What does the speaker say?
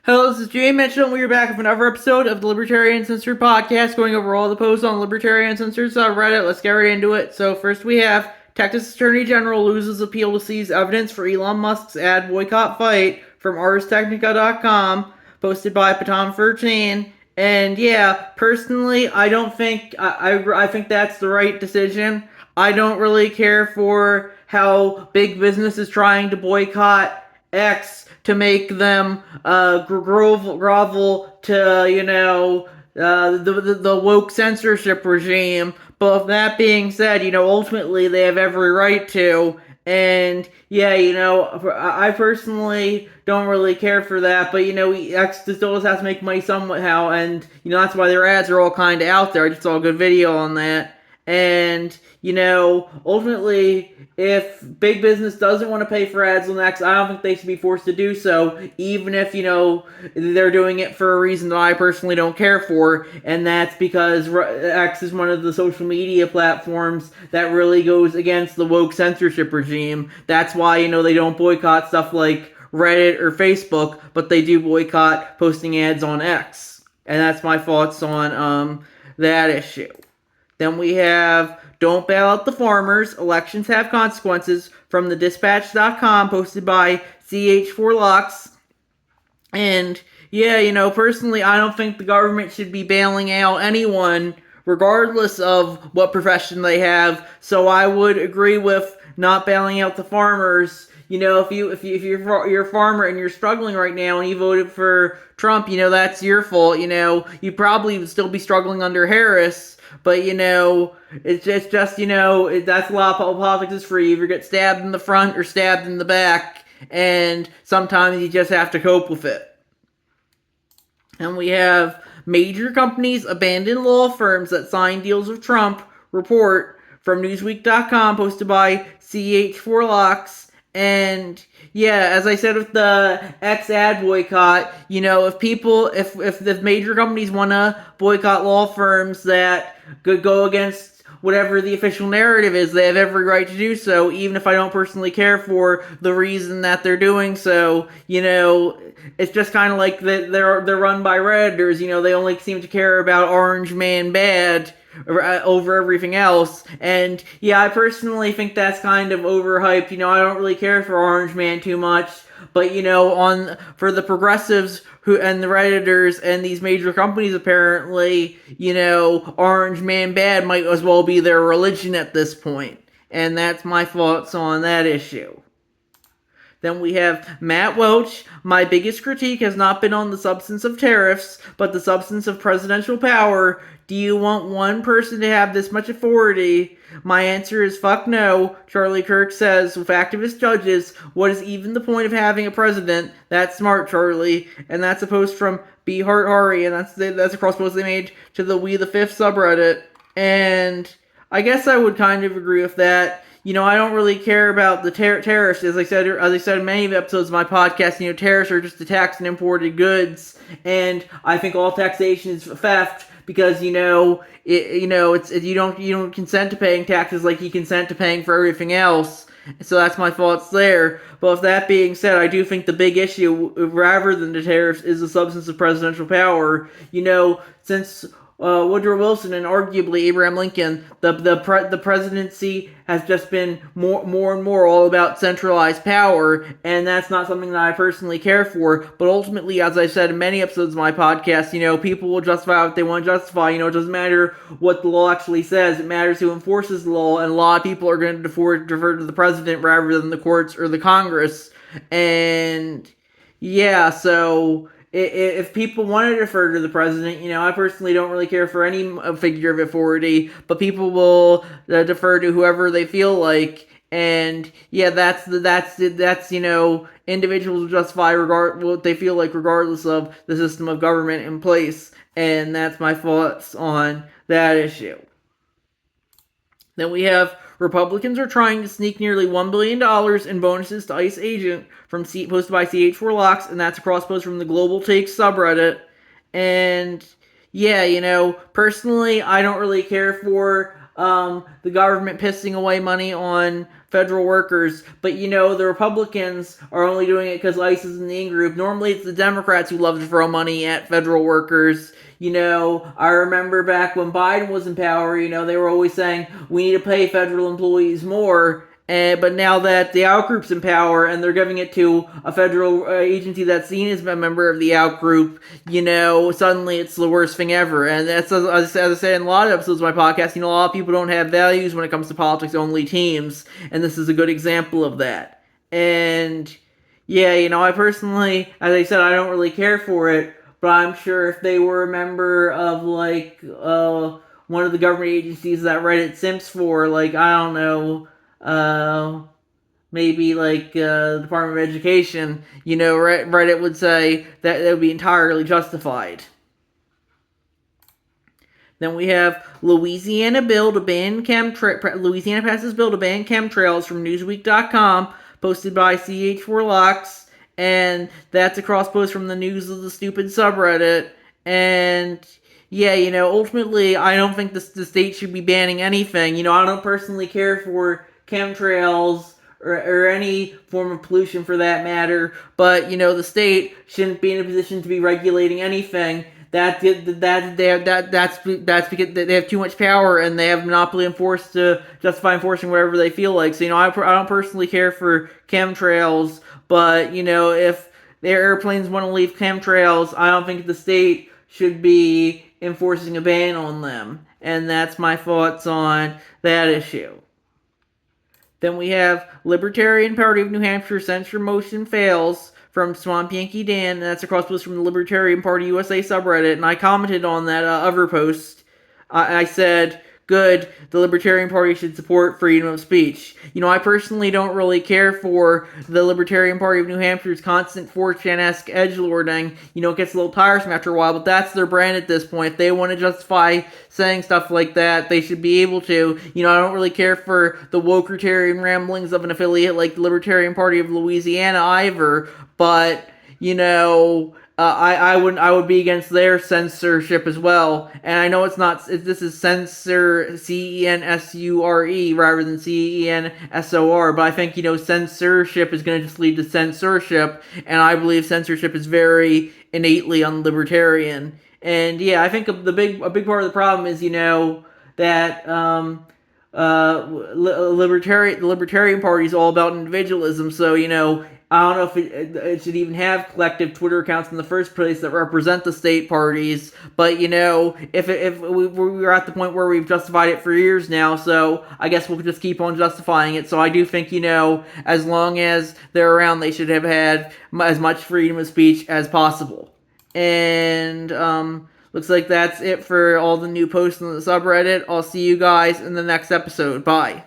Hello, this is Jay Mitchell, and we are back with another episode of the Libertarian Uncensored podcast, going over all the posts on Libertarian Uncensored subreddit. Let's get right into it. So first we have Texas Attorney General loses appeal to seize evidence for Elon Musk's ad boycott fight from ArsTechnica.com, posted by Patom13. And yeah, personally, I don't think I think that's the right decision. I don't really care for how big business is trying to boycott X to make them grovel to, the woke censorship regime. But with that being said, ultimately they have every right to. And yeah, I personally don't really care for that, but X still has to make money somehow, and that's why their ads are all kind of out there. I just saw a good video on that. And, ultimately, if big business doesn't want to pay for ads on X, I don't think they should be forced to do so, even if, they're doing it for a reason that I personally don't care for, and that's because X is one of the social media platforms that really goes against the woke censorship regime. That's why, they don't boycott stuff like Reddit or Facebook, but they do boycott posting ads on X. And that's my thoughts on that issue. Then we have Don't Bail Out the Farmers, Elections Have Consequences, from the Dispatch.com, posted by CH4Locks. And yeah, personally, I don't think the government should be bailing out anyone, regardless of what profession they have. So I would agree with not bailing out the farmers. If you're a farmer and you're struggling right now and you voted for Trump, that's your fault. You probably would still be struggling under Harris. But it's just that's a lot of politics is free. You either get stabbed in the front or stabbed in the back, and sometimes you just have to cope with it. And we have major companies abandon law firms that sign deals with Trump. Report from Newsweek.com, posted by CH4Locks. And yeah, as I said with the X ad boycott, if the major companies want to boycott law firms that could go against whatever the official narrative is, they have every right to do so, even if I don't personally care for the reason that they're doing so. It's just kind of like they're run by Redditors. They only seem to care about Orange Man Bad over everything else. And yeah, I personally think that's kind of overhyped. I don't really care for Orange Man too much, but for the progressives who and the Redditors and these major companies, apparently, Orange Man Bad might as well be their religion at this point. And that's my thoughts on that issue. Then we have Matt Welch. My biggest critique has not been on the substance of tariffs, but the substance of presidential power. Do you want one person to have this much authority? My answer is fuck no. Charlie Kirk says, with activist judges, what is even the point of having a president? That's smart, Charlie. And that's a post from B. Hart Hari, and that's a cross post they made to the We the Fifth subreddit. And I guess I would kind of agree with that. I don't really care about the tariffs. As I said in many episodes of my podcast, tariffs are just a tax on imported goods, and I think all taxation is theft because you don't consent to paying taxes like you consent to paying for everything else. So that's my thoughts there. But with that being said, I do think the big issue, rather than the tariffs, is the substance of presidential power. Since Woodrow Wilson and arguably Abraham Lincoln, the presidency has just been more and more all about centralized power, and that's not something that I personally care for. But ultimately, as I said in many episodes of my podcast, people will justify what they want to justify. It doesn't matter what the law actually says; it matters who enforces the law. And a lot of people are going to defer to the president rather than the courts or the Congress. And yeah, so if people want to defer to the president, I personally don't really care for any figure of authority, but people will defer to whoever they feel like. And yeah, that's individuals will justify what they feel like regardless of the system of government in place. And that's my thoughts on that issue. Then we have Republicans are trying to sneak nearly $1 billion in bonuses to ICE agent posted by CH4Locks, and that's a cross post from the Global Takes subreddit. And yeah, personally, I don't really care for the government pissing away money on federal workers. But the Republicans are only doing it because ICE is in the in-group. Normally, it's the Democrats who love to throw money at federal workers. I remember back when Biden was in power, they were always saying we need to pay federal employees more. But now that the outgroup's in power and they're giving it to a federal agency that's seen as a member of the outgroup, suddenly it's the worst thing ever. And that's, as I said in a lot of episodes of my podcast, a lot of people don't have values when it comes to politics-only teams, and this is a good example of that. And yeah, I personally, as I said, I don't really care for it, but I'm sure if they were a member of one of the government agencies that Reddit simps for, I don't know, maybe the Department of Education, Reddit would say that would be entirely justified. Then we have Louisiana passes bill to ban chemtrails from Newsweek.com, posted by CH4Locks, and that's a cross post from the News of the Stupid subreddit. And yeah, ultimately, I don't think the state should be banning anything. I don't personally care for chemtrails or any form of pollution for that matter, but the state shouldn't be in a position to be regulating anything. That's because they have too much power and they have monopoly enforced to justify enforcing whatever they feel like. So I don't personally care for chemtrails, but if their airplanes want to leave chemtrails, I don't think the state should be enforcing a ban on them. And that's my thoughts on that issue. Then we have Libertarian Party of New Hampshire censure motion fails from Swamp Yankee Dan, and that's a cross post from the Libertarian Party USA subreddit, and I commented on that other post. I said, good, the Libertarian Party should support freedom of speech. I personally don't really care for the Libertarian Party of New Hampshire's constant 4chan-esque edgelording. It gets a little tiresome after a while, but that's their brand at this point. If they want to justify saying stuff like that, they should be able to. I don't really care for the wokertarian ramblings of an affiliate like the Libertarian Party of Louisiana either, but, I would be against their censorship as well. And I know this is censor, CENSURE, rather than CENSOR, but I think, censorship is going to just lead to censorship, and I believe censorship is very innately unlibertarian. And yeah, I think a big part of the problem is, that, the Libertarian Party is all about individualism, so, I don't know if it should even have collective Twitter accounts in the first place that represent the state parties, but if we're at the point where we've justified it for years now, so I guess we'll just keep on justifying it. So I do think, as long as they're around, they should have had as much freedom of speech as possible. And looks like that's it for all the new posts on the subreddit. I'll see you guys in the next episode. Bye.